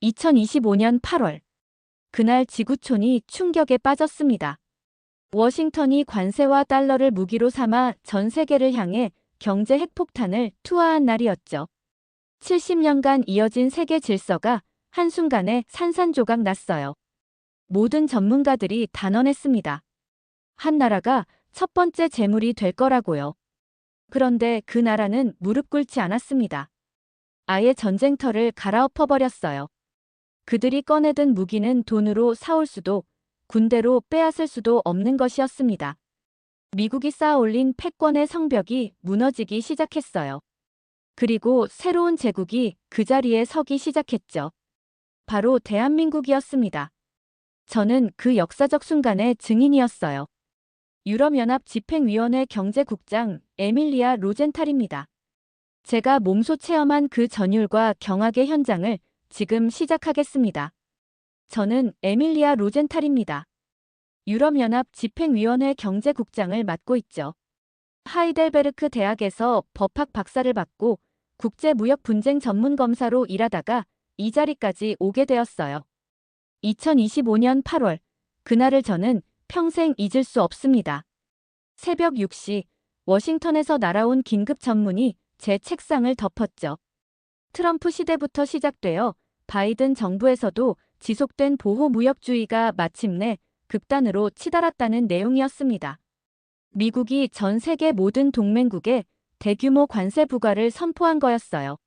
2025년 8월. 그날 지구촌이 충격에 빠졌습니다. 워싱턴이 관세와 달러를 무기로 삼아 전 세계를 향해 경제 핵폭탄을 투하한 날이었죠. 70년간 이어진 세계 질서가 한순간에 산산조각 났어요. 모든 전문가들이 단언했습니다. 한 나라가 첫 번째 재물이 될 거라고요. 그런데 그 나라는 무릎 꿇지 않았습니다. 아예 전쟁터를 갈아엎어버렸어요. 그들이 꺼내든 무기는 돈으로 사올 수도, 군대로 빼앗을 수도 없는 것이었습니다. 미국이 쌓아올린 패권의 성벽이 무너지기 시작했어요. 그리고 새로운 제국이 그 자리에 서기 시작했죠. 바로 대한민국이었습니다. 저는 그 역사적 순간의 증인이었어요. 유럽연합 집행위원회 경제국장 에밀리아 로젠탈입니다. 제가 몸소 체험한 그 전율과 경악의 현장을 지금 시작하겠습니다. 저는 에밀리아 로젠탈입니다. 유럽연합 집행위원회 경제국장을 맡고 있죠. 하이델베르크 대학에서 법학 박사를 받고 국제무역분쟁 전문검사로 일하다가 이 자리까지 오게 되었어요. 2025년 8월, 그날을 저는 평생 잊을 수 없습니다. 새벽 6시, 워싱턴에서 날아온 긴급 전문이 제 책상을 덮었죠. 트럼프 시대부터 시작되어 바이든 정부에서도 지속된 보호무역주의가 마침내 극단으로 치달았다는 내용이었습니다. 미국이 전 세계 모든 동맹국에 대규모 관세 부과를 선포한 거였어요.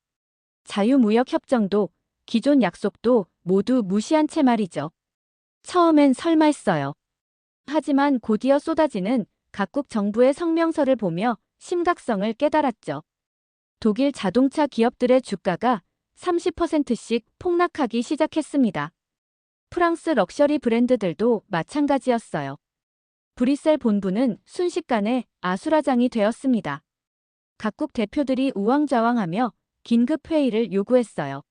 자유무역협정도 기존 약속도 모두 무시한 채 말이죠. 처음엔 설마 했어요. 하지만 곧이어 쏟아지는 각국 정부의 성명서를 보며 심각성을 깨달았죠. 독일 자동차 기업들의 주가가 30%씩 폭락하기 시작했습니다. 프랑스 럭셔리 브랜드들도 마찬가지였어요. 브뤼셀 본부는 순식간에 아수라장이 되었습니다. 각국 대표들이 우왕좌왕하며 긴급 회의를 요구했어요.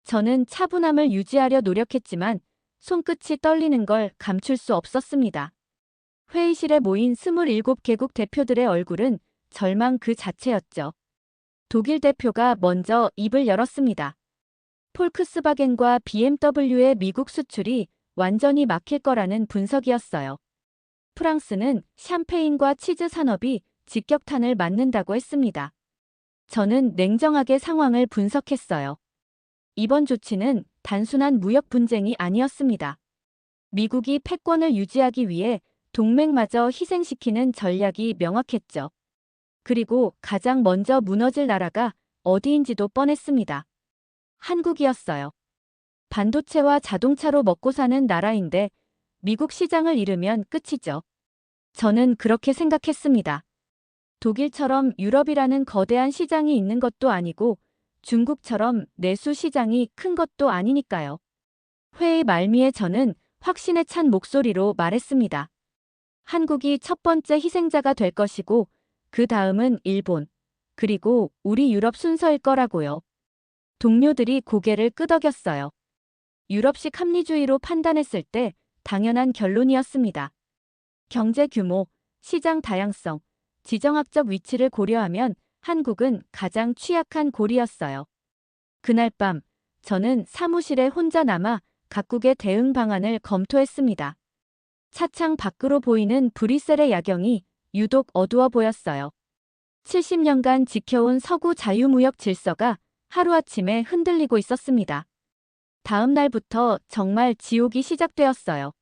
저는 차분함을 유지하려 노력했지만 손끝이 떨리는 걸 감출 수 없었습니다. 회의실에 모인 27개국 대표들의 얼굴은 절망 그 자체였죠. 독일 대표가 먼저 입을 열었습니다. 폴크스바겐과 BMW의 미국 수출이 완전히 막힐 거라는 분석이었어요. 프랑스는 샴페인과 치즈 산업이 직격탄을 맞는다고 했습니다. 저는 냉정하게 상황을 분석했어요. 이번 조치는 단순한 무역 분쟁이 아니었습니다. 미국이 패권을 유지하기 위해 동맹마저 희생시키는 전략이 명확했죠. 그리고 가장 먼저 무너질 나라가 어디인지도 뻔했습니다. 한국이었어요. 반도체와 자동차로 먹고 사는 나라인데 미국 시장을 잃으면 끝이죠. 저는 그렇게 생각했습니다. 독일처럼 유럽이라는 거대한 시장이 있는 것도 아니고 중국처럼 내수 시장이 큰 것도 아니니까요. 회의 말미에 저는 확신에 찬 목소리로 말했습니다. 한국이 첫 번째 희생자가 될 것이고 그 다음은 일본, 그리고 우리 유럽 순서일 거라고요. 동료들이 고개를 끄덕였어요. 유럽식 합리주의로 판단했을 때 당연한 결론이었습니다. 경제 규모, 시장 다양성, 지정학적 위치를 고려하면 한국은 가장 취약한 고리였어요. 그날 밤, 저는 사무실에 혼자 남아 각국의 대응 방안을 검토했습니다. 차창 밖으로 보이는 브뤼셀의 야경이 유독 어두워 보였어요. 70년간 지켜온 서구 자유무역 질서가 하루아침에 흔들리고 있었습니다. 다음 날부터 정말 지옥이 시작되었어요.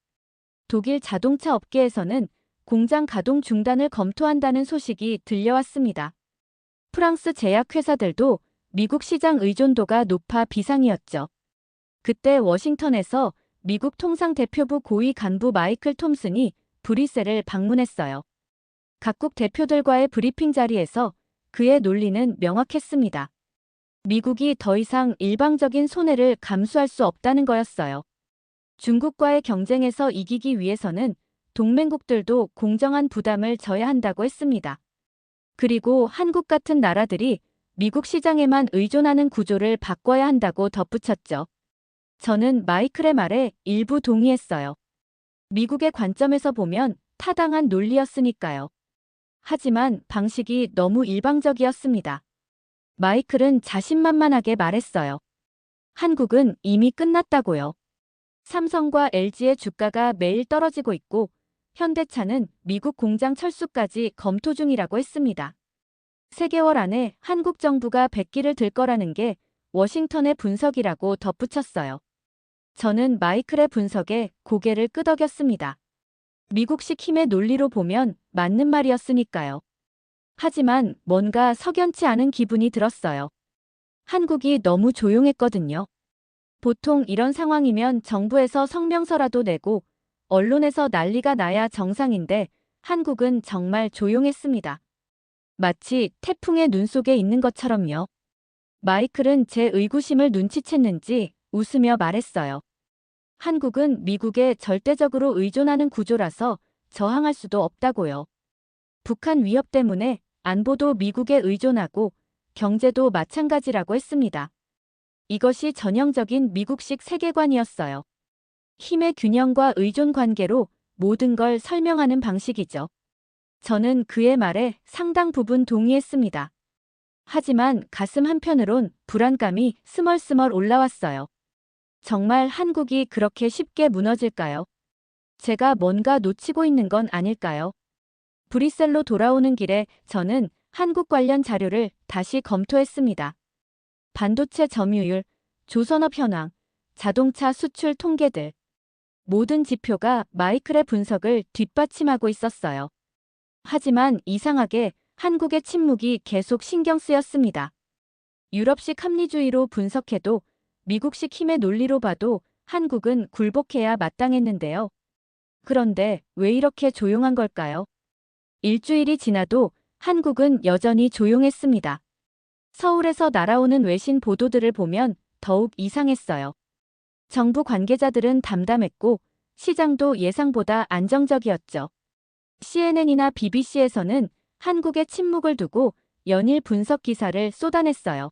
독일 자동차 업계에서는 공장 가동 중단을 검토한다는 소식이 들려왔습니다. 프랑스 제약회사들도 미국 시장 의존도가 높아 비상이었죠. 그때 워싱턴에서 미국 통상대표부 고위 간부 마이클 톰슨이 브뤼셀을 방문했어요. 각국 대표들과의 브리핑 자리에서 그의 논리는 명확했습니다. 미국이 더 이상 일방적인 손해를 감수할 수 없다는 거였어요. 중국과의 경쟁에서 이기기 위해서는 동맹국들도 공정한 부담을 져야 한다고 했습니다. 그리고 한국 같은 나라들이 미국 시장에만 의존하는 구조를 바꿔야 한다고 덧붙였죠. 저는 마이클의 말에 일부 동의했어요. 미국의 관점에서 보면 타당한 논리였으니까요. 하지만 방식이 너무 일방적이었습니다. 마이클은 자신만만하게 말했어요. 한국은 이미 끝났다고요. 삼성과 LG의 주가가 매일 떨어지고 있고 현대차는 미국 공장 철수까지 검토 중이라고 했습니다. 3개월 안에 한국 정부가 백기를 들 거라는 게 워싱턴의 분석이라고 덧붙였어요. 저는 마이클의 분석에 고개를 끄덕였습니다. 미국식 힘의 논리로 보면 맞는 말이었으니까요. 하지만 뭔가 석연치 않은 기분이 들었어요. 한국이 너무 조용했거든요. 보통 이런 상황이면 정부에서 성명서라도 내고 언론에서 난리가 나야 정상인데 한국은 정말 조용했습니다. 마치 태풍의 눈 속에 있는 것처럼요. 마이클은 제 의구심을 눈치챘는지 웃으며 말했어요. 한국은 미국에 절대적으로 의존하는 구조라서 저항할 수도 없다고요. 북한 위협 때문에 안보도 미국에 의존하고 경제도 마찬가지라고 했습니다. 이것이 전형적인 미국식 세계관이었어요. 힘의 균형과 의존 관계로 모든 걸 설명하는 방식이죠. 저는 그의 말에 상당 부분 동의했습니다. 하지만 가슴 한편으론 불안감이 스멀스멀 올라왔어요. 정말 한국이 그렇게 쉽게 무너질까요? 제가 뭔가 놓치고 있는 건 아닐까요? 브뤼셀로 돌아오는 길에 저는 한국 관련 자료를 다시 검토했습니다. 반도체 점유율, 조선업 현황, 자동차 수출 통계들. 모든 지표가 마이클의 분석을 뒷받침하고 있었어요. 하지만 이상하게 한국의 침묵이 계속 신경 쓰였습니다. 유럽식 합리주의로 분석해도 미국식 힘의 논리로 봐도 한국은 굴복해야 마땅했는데요. 그런데 왜 이렇게 조용한 걸까요? 일주일이 지나도 한국은 여전히 조용했습니다. 서울에서 날아오는 외신 보도들을 보면 더욱 이상했어요. 정부 관계자들은 담담했고 시장도 예상보다 안정적이었죠. CNN이나 BBC에서는 한국의 침묵을 두고 연일 분석 기사를 쏟아냈어요.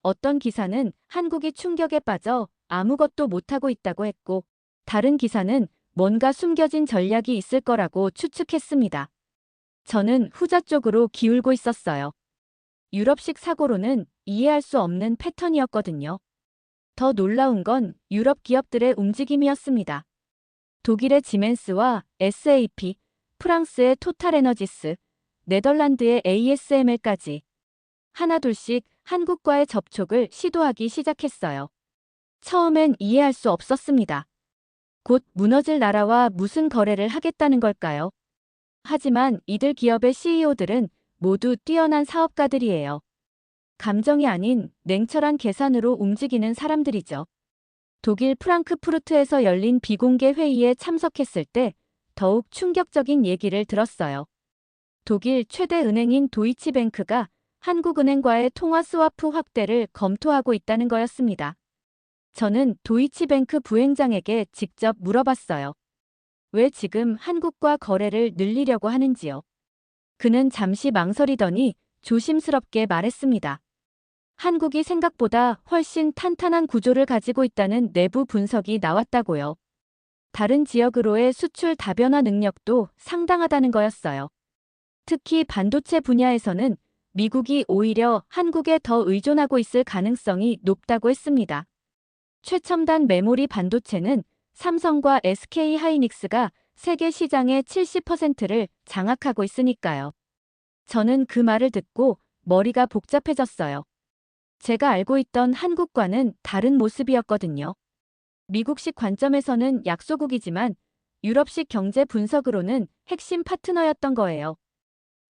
어떤 기사는 한국이 충격에 빠져 아무것도 못하고 있다고 했고 다른 기사는 뭔가 숨겨진 전략이 있을 거라고 추측했습니다. 저는 후자 쪽으로 기울고 있었어요. 유럽식 사고로는 이해할 수 없는 패턴이었거든요. 더 놀라운 건 유럽 기업들의 움직임이었습니다. 독일의 지멘스와 SAP, 프랑스의 토탈에너지스, 네덜란드의 ASML까지 하나둘씩 한국과의 접촉을 시도하기 시작했어요. 처음엔 이해할 수 없었습니다. 곧 무너질 나라와 무슨 거래를 하겠다는 걸까요? 하지만 이들 기업의 CEO들은 모두 뛰어난 사업가들이에요. 감정이 아닌 냉철한 계산으로 움직이는 사람들이죠. 독일 프랑크푸르트에서 열린 비공개 회의에 참석했을 때 더욱 충격적인 얘기를 들었어요. 독일 최대 은행인 도이치뱅크가 한국은행과의 통화 스와프 확대를 검토하고 있다는 거였습니다. 저는 도이치뱅크 부행장에게 직접 물어봤어요. 왜 지금 한국과 거래를 늘리려고 하는지요? 그는 잠시 망설이더니 조심스럽게 말했습니다. 한국이 생각보다 훨씬 탄탄한 구조를 가지고 있다는 내부 분석이 나왔다고요. 다른 지역으로의 수출 다변화 능력도 상당하다는 거였어요. 특히 반도체 분야에서는 미국이 오히려 한국에 더 의존하고 있을 가능성이 높다고 했습니다. 최첨단 메모리 반도체는 삼성과 SK 하이닉스가 세계 시장의 70%를 장악하고 있으니까요. 저는 그 말을 듣고 머리가 복잡해졌어요. 제가 알고 있던 한국과는 다른 모습이었거든요. 미국식 관점에서는 약소국이지만 유럽식 경제 분석으로는 핵심 파트너였던 거예요.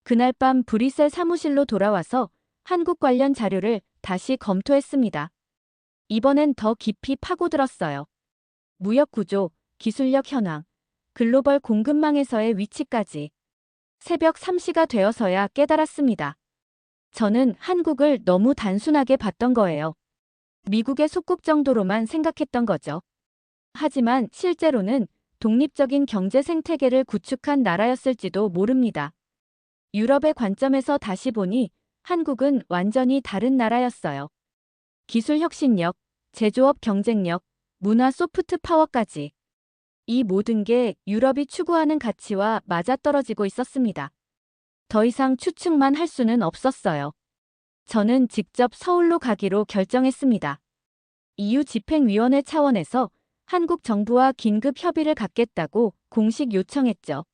그날 밤 브뤼셀 사무실로 돌아와서 한국 관련 자료를 다시 검토했습니다. 이번엔 더 깊이 파고들었어요. 무역 구조, 기술력 현황, 글로벌 공급망에서의 위치까지. 새벽 3시가 되어서야 깨달았습니다. 저는 한국을 너무 단순하게 봤던 거예요. 미국의 속국 정도로만 생각했던 거죠. 하지만 실제로는 독립적인 경제 생태계를 구축한 나라였을지도 모릅니다. 유럽의 관점에서 다시 보니 한국은 완전히 다른 나라였어요. 기술 혁신력, 제조업 경쟁력, 문화 소프트 파워까지. 이 모든 게 유럽이 추구하는 가치와 맞아떨어지고 있었습니다. 더 이상 추측만 할 수는 없었어요. 저는 직접 서울로 가기로 결정했습니다. EU집행위원회 차원에서 한국 정부와 긴급 협의를 갖겠다고 공식 요청했죠.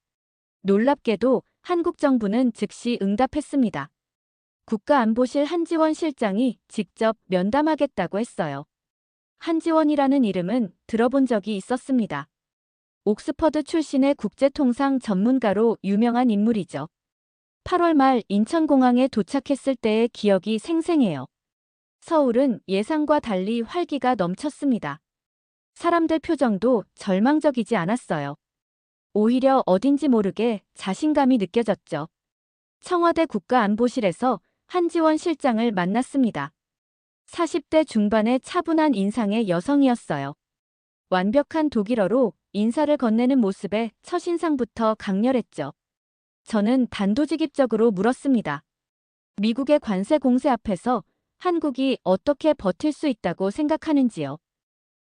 놀랍게도 한국 정부는 즉시 응답했습니다. 국가안보실 한지원 실장이 직접 면담하겠다고 했어요. 한지원이라는 이름은 들어본 적이 있었습니다. 옥스퍼드 출신의 국제통상 전문가로 유명한 인물이죠. 8월 말 인천공항에 도착했을 때의 기억이 생생해요. 서울은 예상과 달리 활기가 넘쳤습니다. 사람들 표정도 절망적이지 않았어요. 오히려 어딘지 모르게 자신감이 느껴졌죠. 청와대 국가안보실에서 한지원 실장을 만났습니다. 40대 중반의 차분한 인상의 여성이었어요. 완벽한 독일어로 인사를 건네는 모습에 첫인상부터 강렬했죠. 저는 단도직입적으로 물었습니다. 미국의 관세 공세 앞에서 한국이 어떻게 버틸 수 있다고 생각하는지요.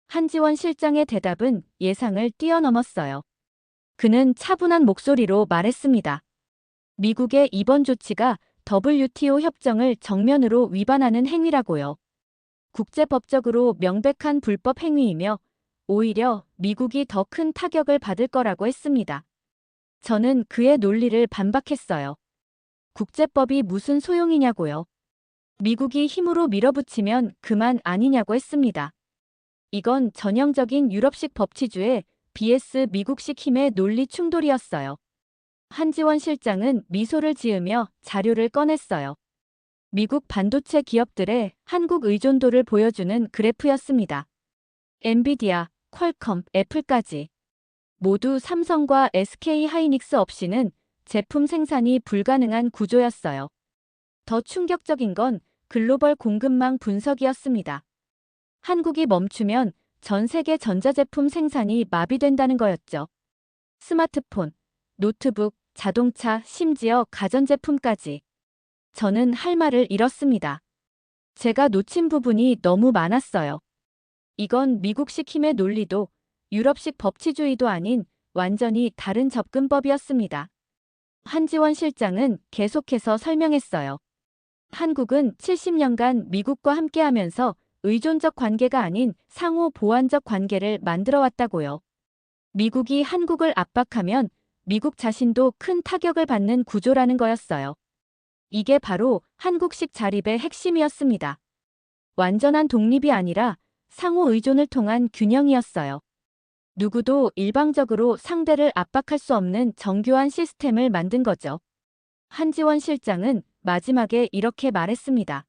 한지원 실장의 대답은 예상을 뛰어넘었어요. 그는 차분한 목소리로 말했습니다. 미국의 이번 조치가 WTO 협정을 정면으로 위반하는 행위라고요. 국제법적으로 명백한 불법 행위이며 오히려 미국이 더 큰 타격을 받을 거라고 했습니다. 저는 그의 논리를 반박했어요. 국제법이 무슨 소용이냐고요. 미국이 힘으로 밀어붙이면 그만 아니냐고 했습니다. 이건 전형적인 유럽식 법치주의 vs 미국식 힘의 논리 충돌이었어요. 한지원 실장은 미소를 지으며 자료를 꺼냈어요. 미국 반도체 기업들의 한국 의존도를 보여주는 그래프였습니다. 엔비디아, 퀄컴, 애플까지 모두 삼성과 SK 하이닉스 없이는 제품 생산이 불가능한 구조였어요. 더 충격적인 건 글로벌 공급망 분석이었습니다. 한국이 멈추면 전 세계 전자제품 생산이 마비된다는 거였죠. 스마트폰, 노트북, 자동차, 심지어 가전제품까지. 저는 할 말을 잃었습니다. 제가 놓친 부분이 너무 많았어요. 이건 미국식 힘의 논리도 유럽식 법치주의도 아닌 완전히 다른 접근법이었습니다. 한지원 실장은 계속해서 설명했어요. 한국은 70년간 미국과 함께하면서 의존적 관계가 아닌 상호 보완적 관계를 만들어왔다고요. 미국이 한국을 압박하면 미국 자신도 큰 타격을 받는 구조라는 거였어요. 이게 바로 한국식 자립의 핵심이었습니다. 완전한 독립이 아니라 상호 의존을 통한 균형이었어요. 누구도 일방적으로 상대를 압박할 수 없는 정교한 시스템을 만든 거죠. 한지원 실장은 마지막에 이렇게 말했습니다.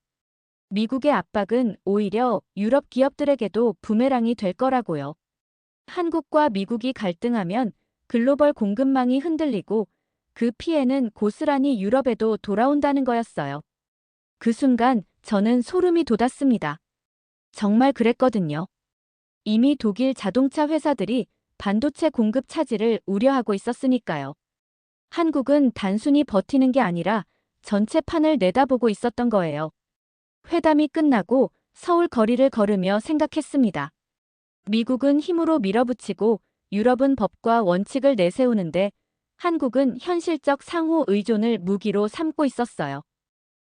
미국의 압박은 오히려 유럽 기업들에게도 부메랑이 될 거라고요. 한국과 미국이 갈등하면 글로벌 공급망이 흔들리고 그 피해는 고스란히 유럽에도 돌아온다는 거였어요. 그 순간 저는 소름이 돋았습니다. 정말 그랬거든요. 이미 독일 자동차 회사들이 반도체 공급 차질을 우려하고 있었으니까요. 한국은 단순히 버티는 게 아니라 전체 판을 내다보고 있었던 거예요. 회담이 끝나고 서울 거리를 걸으며 생각했습니다. 미국은 힘으로 밀어붙이고 유럽은 법과 원칙을 내세우는데 한국은 현실적 상호 의존을 무기로 삼고 있었어요.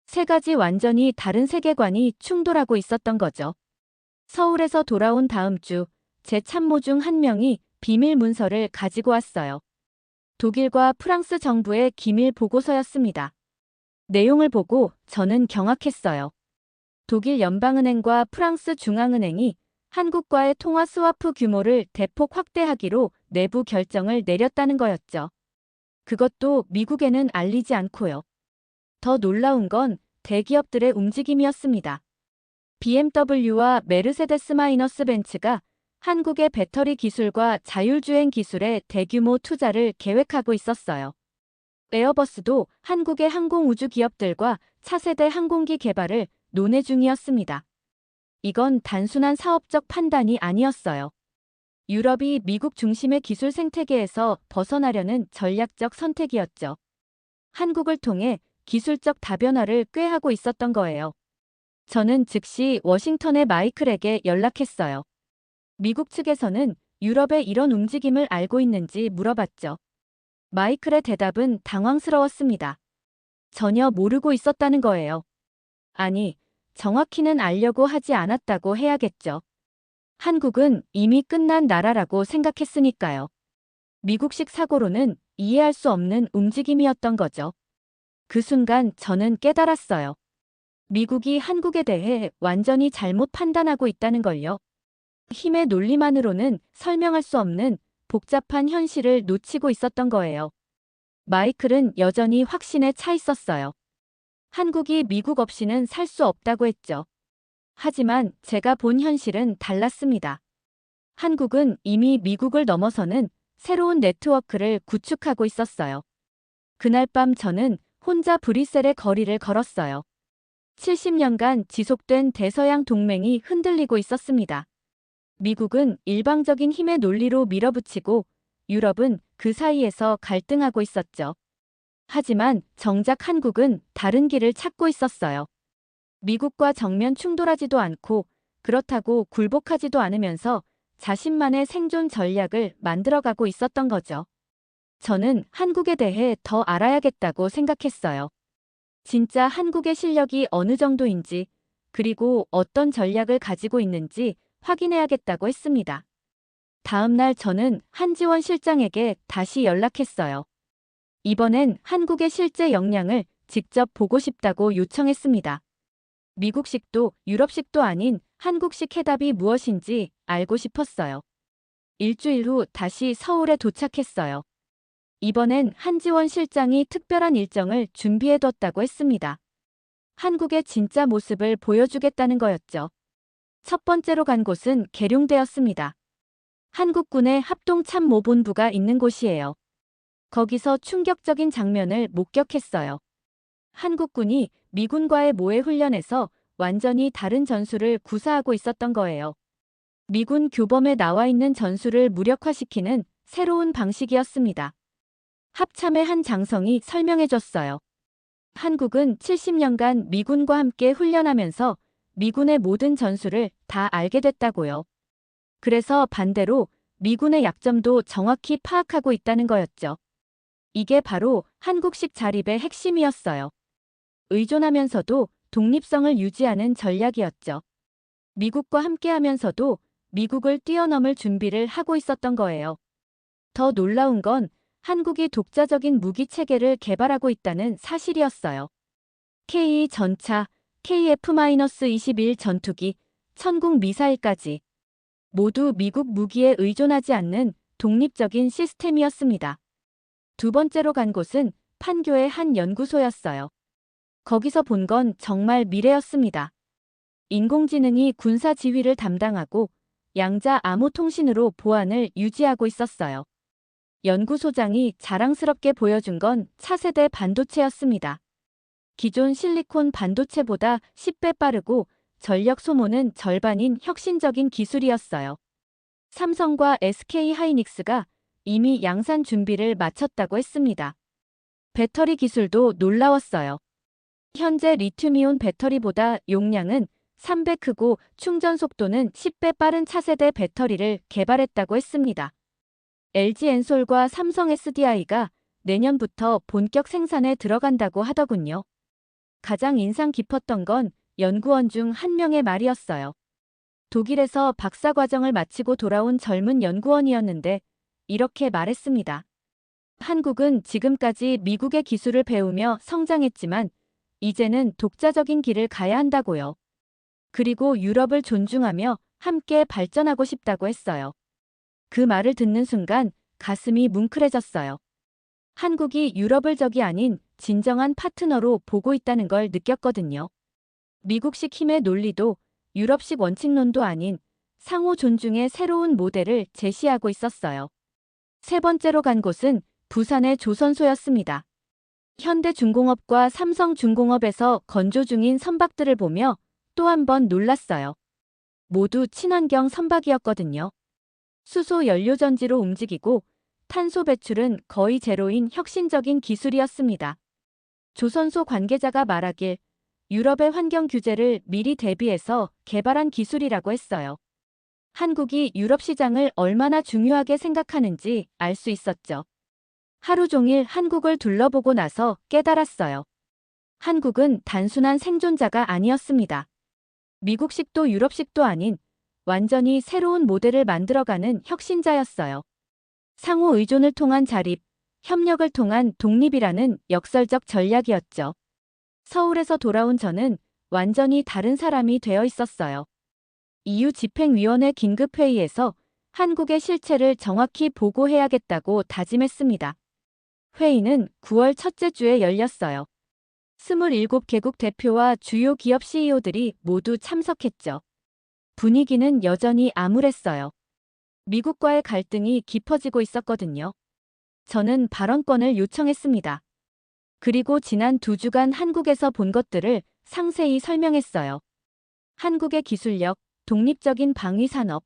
세 가지 완전히 다른 세계관이 충돌하고 있었던 거죠. 서울에서 돌아온 다음 주 제 참모 중 한 명이 비밀 문서를 가지고 왔어요. 독일과 프랑스 정부의 기밀 보고서였습니다. 내용을 보고 저는 경악했어요. 독일 연방은행과 프랑스 중앙은행이 한국과의 통화 스와프 규모를 대폭 확대하기로 내부 결정을 내렸다는 거였죠. 그것도 미국에는 알리지 않고요. 더 놀라운 건 대기업들의 움직임이었습니다. BMW와 메르세데스-벤츠가 한국의 배터리 기술과 자율주행 기술에 대규모 투자를 계획하고 있었어요. 에어버스도 한국의 항공우주 기업들과 차세대 항공기 개발을 논의 중이었습니다. 이건 단순한 사업적 판단이 아니었어요. 유럽이 미국 중심의 기술 생태계에서 벗어나려는 전략적 선택이었죠. 한국을 통해 기술적 다변화를 꾀하고 있었던 거예요. 저는 즉시 워싱턴의 마이클에게 연락했어요. 미국 측에서는 유럽의 이런 움직임을 알고 있는지 물어봤죠. 마이클의 대답은 당황스러웠습니다. 전혀 모르고 있었다는 거예요. 아니, 정확히는 알려고 하지 않았다고 해야겠죠. 한국은 이미 끝난 나라라고 생각했으니까요. 미국식 사고로는 이해할 수 없는 움직임이었던 거죠. 그 순간 저는 깨달았어요. 미국이 한국에 대해 완전히 잘못 판단하고 있다는 걸요. 힘의 논리만으로는 설명할 수 없는 복잡한 현실을 놓치고 있었던 거예요. 마이클은 여전히 확신에 차 있었어요. 한국이 미국 없이는 살 수 없다고 했죠. 하지만 제가 본 현실은 달랐습니다. 한국은 이미 미국을 넘어서는 새로운 네트워크를 구축하고 있었어요. 그날 밤 저는 혼자 브뤼셀의 거리를 걸었어요. 70년간 지속된 대서양 동맹이 흔들리고 있었습니다. 미국은 일방적인 힘의 논리로 밀어붙이고 유럽은 그 사이에서 갈등하고 있었죠. 하지만 정작 한국은 다른 길을 찾고 있었어요. 미국과 정면 충돌하지도 않고 그렇다고 굴복하지도 않으면서 자신만의 생존 전략을 만들어가고 있었던 거죠. 저는 한국에 대해 더 알아야겠다고 생각했어요. 진짜 한국의 실력이 어느 정도인지, 그리고 어떤 전략을 가지고 있는지 확인해야겠다고 했습니다. 다음 날 저는 한지원 실장에게 다시 연락했어요. 이번엔 한국의 실제 역량을 직접 보고 싶다고 요청했습니다. 미국식도 유럽식도 아닌 한국식 해답이 무엇인지 알고 싶었어요. 일주일 후 다시 서울에 도착했어요. 이번엔 한지원 실장이 특별한 일정을 준비해뒀다고 했습니다. 한국의 진짜 모습을 보여주겠다는 거였죠. 첫 번째로 간 곳은 계룡대였습니다. 한국군의 합동참모본부가 있는 곳이에요. 거기서 충격적인 장면을 목격했어요. 한국군이 미군과의 모의 훈련에서 완전히 다른 전술을 구사하고 있었던 거예요. 미군 교범에 나와 있는 전술을 무력화시키는 새로운 방식이었습니다. 합참의 한 장성이 설명해줬어요. 한국은 70년간 미군과 함께 훈련하면서 미군의 모든 전술을 다 알게 됐다고요. 그래서 반대로 미군의 약점도 정확히 파악하고 있다는 거였죠. 이게 바로 한국식 자립의 핵심이었어요. 의존하면서도 독립성을 유지하는 전략이었죠. 미국과 함께하면서도 미국을 뛰어넘을 준비를 하고 있었던 거예요. 더 놀라운 건 한국이 독자적인 무기 체계를 개발하고 있다는 사실이었어요. K 전차, KF-21 전투기, 천국 미사일까지 모두 미국 무기에 의존하지 않는 독립적인 시스템이었습니다. 두 번째로 간 곳은 판교의 한 연구소였어요. 거기서 본 건 정말 미래였습니다. 인공지능이 군사 지휘를 담당하고 양자 암호 통신으로 보안을 유지하고 있었어요. 연구소장이 자랑스럽게 보여준 건 차세대 반도체였습니다. 기존 실리콘 반도체보다 10배 빠르고 전력 소모는 절반인 혁신적인 기술이었어요. 삼성과 SK 하이닉스가 이미 양산 준비를 마쳤다고 했습니다. 배터리 기술도 놀라웠어요. 현재 리튬이온 배터리보다 용량은 3배 크고 충전 속도는 10배 빠른 차세대 배터리를 개발했다고 했습니다. LG엔솔과 삼성 SDI가 내년부터 본격 생산에 들어간다고 하더군요. 가장 인상 깊었던 건 연구원 중 한 명의 말이었어요. 독일에서 박사과정을 마치고 돌아온 젊은 연구원이었는데 이렇게 말했습니다. 한국은 지금까지 미국의 기술을 배우며 성장했지만 이제는 독자적인 길을 가야 한다고요. 그리고 유럽을 존중하며 함께 발전하고 싶다고 했어요. 그 말을 듣는 순간 가슴이 뭉클해졌어요. 한국이 유럽을 적이 아닌 진정한 파트너로 보고 있다는 걸 느꼈거든요. 미국식 힘의 논리도 유럽식 원칙론도 아닌 상호 존중의 새로운 모델을 제시하고 있었어요. 세 번째로 간 곳은 부산의 조선소였습니다. 현대중공업과 삼성중공업에서 건조 중인 선박들을 보며 또 한 번 놀랐어요. 모두 친환경 선박이었거든요. 수소 연료전지로 움직이고 탄소 배출은 거의 제로인 혁신적인 기술이었습니다. 조선소 관계자가 말하길 유럽의 환경 규제를 미리 대비해서 개발한 기술이라고 했어요. 한국이 유럽 시장을 얼마나 중요하게 생각하는지 알 수 있었죠. 하루 종일 한국을 둘러보고 나서 깨달았어요. 한국은 단순한 생존자가 아니었습니다. 미국식도 유럽식도 아닌 완전히 새로운 모델을 만들어가는 혁신자였어요. 상호 의존을 통한 자립, 협력을 통한 독립이라는 역설적 전략이었죠. 서울에서 돌아온 저는 완전히 다른 사람이 되어 있었어요. EU 집행위원회 긴급회의에서 한국의 실체를 정확히 보고해야겠다고 다짐했습니다. 회의는 9월 첫째 주에 열렸어요. 27개국 대표와 주요 기업 CEO들이 모두 참석했죠. 분위기는 여전히 암울했어요. 미국과의 갈등이 깊어지고 있었거든요. 저는 발언권을 요청했습니다. 그리고 지난 2주간 한국에서 본 것들을 상세히 설명했어요. 한국의 기술력, 독립적인 방위 산업,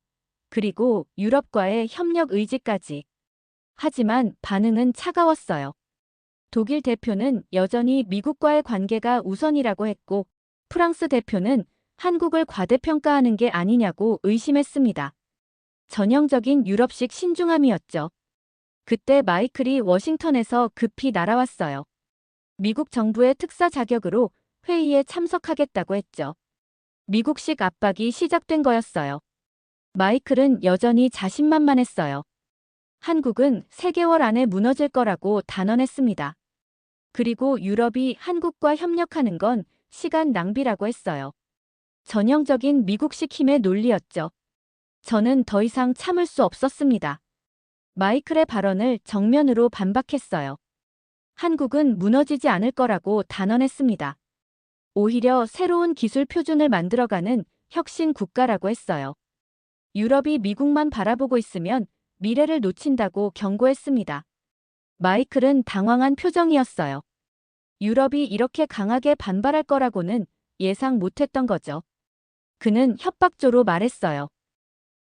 그리고 유럽과의 협력 의지까지. 하지만 반응은 차가웠어요. 독일 대표는 여전히 미국과의 관계가 우선이라고 했고, 프랑스 대표는 한국을 과대평가하는 게 아니냐고 의심했습니다. 전형적인 유럽식 신중함이었죠. 그때 마이클이 워싱턴에서 급히 날아왔어요. 미국 정부의 특사 자격으로 회의에 참석하겠다고 했죠. 미국식 압박이 시작된 거였어요. 마이클은 여전히 자신만만했어요. 한국은 3개월 안에 무너질 거라고 단언했습니다. 그리고 유럽이 한국과 협력하는 건 시간 낭비라고 했어요. 전형적인 미국식 힘의 논리였죠. 저는 더 이상 참을 수 없었습니다. 마이클의 발언을 정면으로 반박했어요. 한국은 무너지지 않을 거라고 단언했습니다. 오히려 새로운 기술 표준을 만들어가는 혁신 국가라고 했어요. 유럽이 미국만 바라보고 있으면 미래를 놓친다고 경고했습니다. 마이클은 당황한 표정이었어요. 유럽이 이렇게 강하게 반발할 거라고는 예상 못했던 거죠. 그는 협박조로 말했어요.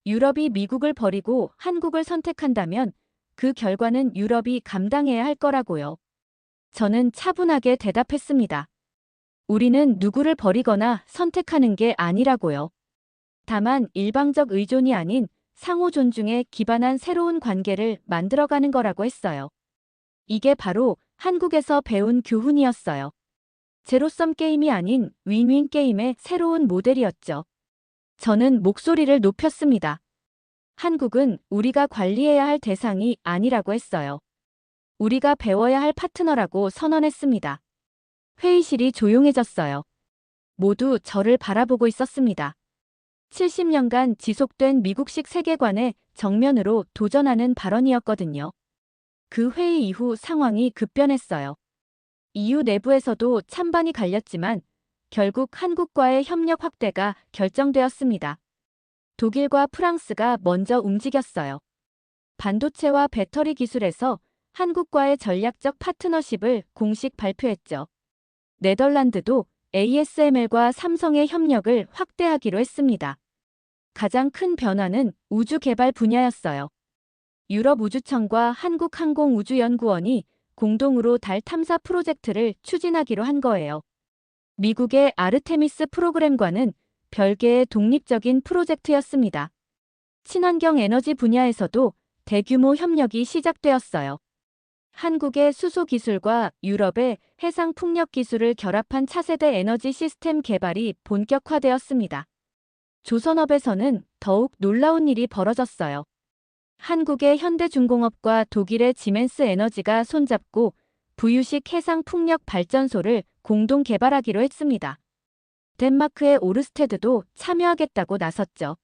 유럽이 미국을 버리고 한국을 선택한다면 그 결과는 유럽이 감당해야 할 거라고요. 저는 차분하게 대답했습니다. 우리는 누구를 버리거나 선택하는 게 아니라고요. 다만 일방적 의존이 아닌 상호 존중에 기반한 새로운 관계를 만들어가는 거라고 했어요. 이게 바로 한국에서 배운 교훈이었어요. 제로섬 게임이 아닌 윈윈 게임의 새로운 모델이었죠. 저는 목소리를 높였습니다. 한국은 우리가 관리해야 할 대상이 아니라고 했어요. 우리가 배워야 할 파트너라고 선언했습니다. 회의실이 조용해졌어요. 모두 저를 바라보고 있었습니다. 70년간 지속된 미국식 세계관에 정면으로 도전하는 발언이었거든요. 그 회의 이후 상황이 급변했어요. EU 내부에서도 찬반이 갈렸지만 결국 한국과의 협력 확대가 결정되었습니다. 독일과 프랑스가 먼저 움직였어요. 반도체와 배터리 기술에서 한국과의 전략적 파트너십을 공식 발표했죠. 네덜란드도 ASML과 삼성의 협력을 확대하기로 했습니다. 가장 큰 변화는 우주 개발 분야였어요. 유럽우주청과 한국항공우주연구원이 공동으로 달 탐사 프로젝트를 추진하기로 한 거예요. 미국의 아르테미스 프로그램과는 별개의 독립적인 프로젝트였습니다. 친환경 에너지 분야에서도 대규모 협력이 시작되었어요. 한국의 수소 기술과 유럽의 해상 풍력 기술을 결합한 차세대 에너지 시스템 개발이 본격화되었습니다. 조선업에서는 더욱 놀라운 일이 벌어졌어요. 한국의 현대중공업과 독일의 지멘스 에너지가 손잡고 부유식 해상 풍력 발전소를 공동 개발하기로 했습니다. 덴마크의 오르스테드도 참여하겠다고 나섰죠.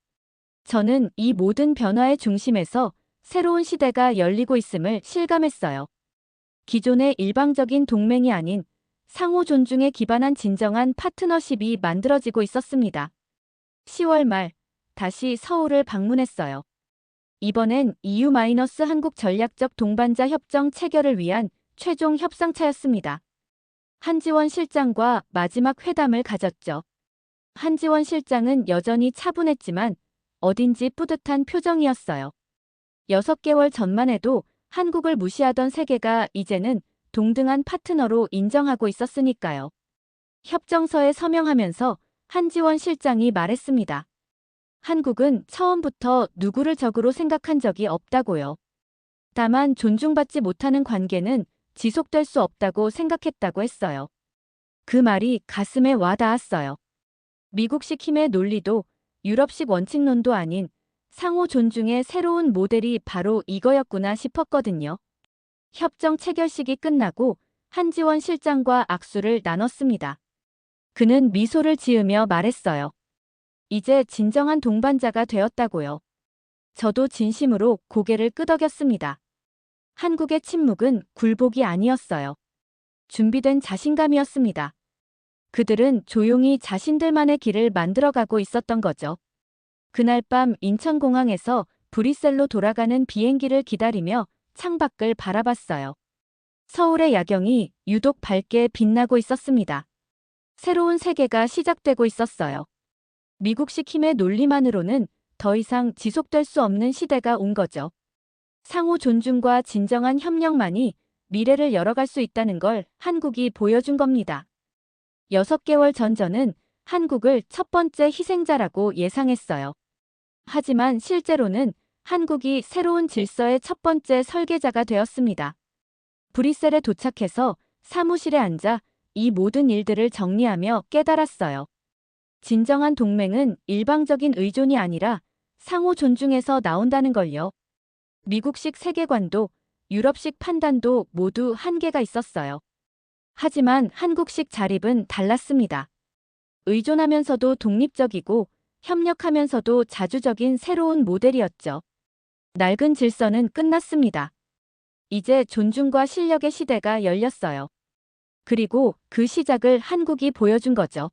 저는 이 모든 변화의 중심에서 새로운 시대가 열리고 있음을 실감했어요. 기존의 일방적인 동맹이 아닌 상호 존중에 기반한 진정한 파트너십이 만들어지고 있었습니다. 10월 말 다시 서울을 방문했어요. 이번엔 EU-한국 전략적 동반자 협정 체결을 위한 최종 협상차였습니다. 한지원 실장과 마지막 회담을 가졌죠. 한지원 실장은 여전히 차분했지만 어딘지 뿌듯한 표정이었어요. 6개월 전만 해도 한국을 무시하던 세계가 이제는 동등한 파트너로 인정하고 있었으니까요. 협정서에 서명하면서 한지원 실장이 말했습니다. 한국은 처음부터 누구를 적으로 생각한 적이 없다고요. 다만 존중받지 못하는 관계는 지속될 수 없다고 생각했다고 했어요. 그 말이 가슴에 와 닿았어요. 미국식 힘의 논리도 유럽식 원칙론도 아닌 상호 존중의 새로운 모델이 바로 이거였구나 싶었거든요. 협정 체결식이 끝나고 한지원 실장과 악수를 나눴습니다. 그는 미소를 지으며 말했어요. 이제 진정한 동반자가 되었다고요. 저도 진심으로 고개를 끄덕였습니다. 한국의 침묵은 굴복이 아니었어요. 준비된 자신감이었습니다. 그들은 조용히 자신들만의 길을 만들어가고 있었던 거죠. 그날 밤 인천공항에서 브뤼셀로 돌아가는 비행기를 기다리며 창밖을 바라봤어요. 서울의 야경이 유독 밝게 빛나고 있었습니다. 새로운 세계가 시작되고 있었어요. 미국식 힘의 논리만으로는 더 이상 지속될 수 없는 시대가 온 거죠. 상호 존중과 진정한 협력만이 미래를 열어갈 수 있다는 걸 한국이 보여준 겁니다. 6개월 전 저는 한국을 첫 번째 희생자라고 예상했어요. 하지만 실제로는 한국이 새로운 질서의 첫 번째 설계자가 되었습니다. 브뤼셀에 도착해서 사무실에 앉아 이 모든 일들을 정리하며 깨달았어요. 진정한 동맹은 일방적인 의존이 아니라 상호 존중에서 나온다는 걸요. 미국식 세계관도 유럽식 판단도 모두 한계가 있었어요. 하지만 한국식 자립은 달랐습니다. 의존하면서도 독립적이고 협력하면서도 자주적인 새로운 모델이었죠. 낡은 질서는 끝났습니다. 이제 존중과 실력의 시대가 열렸어요. 그리고 그 시작을 한국이 보여준 거죠.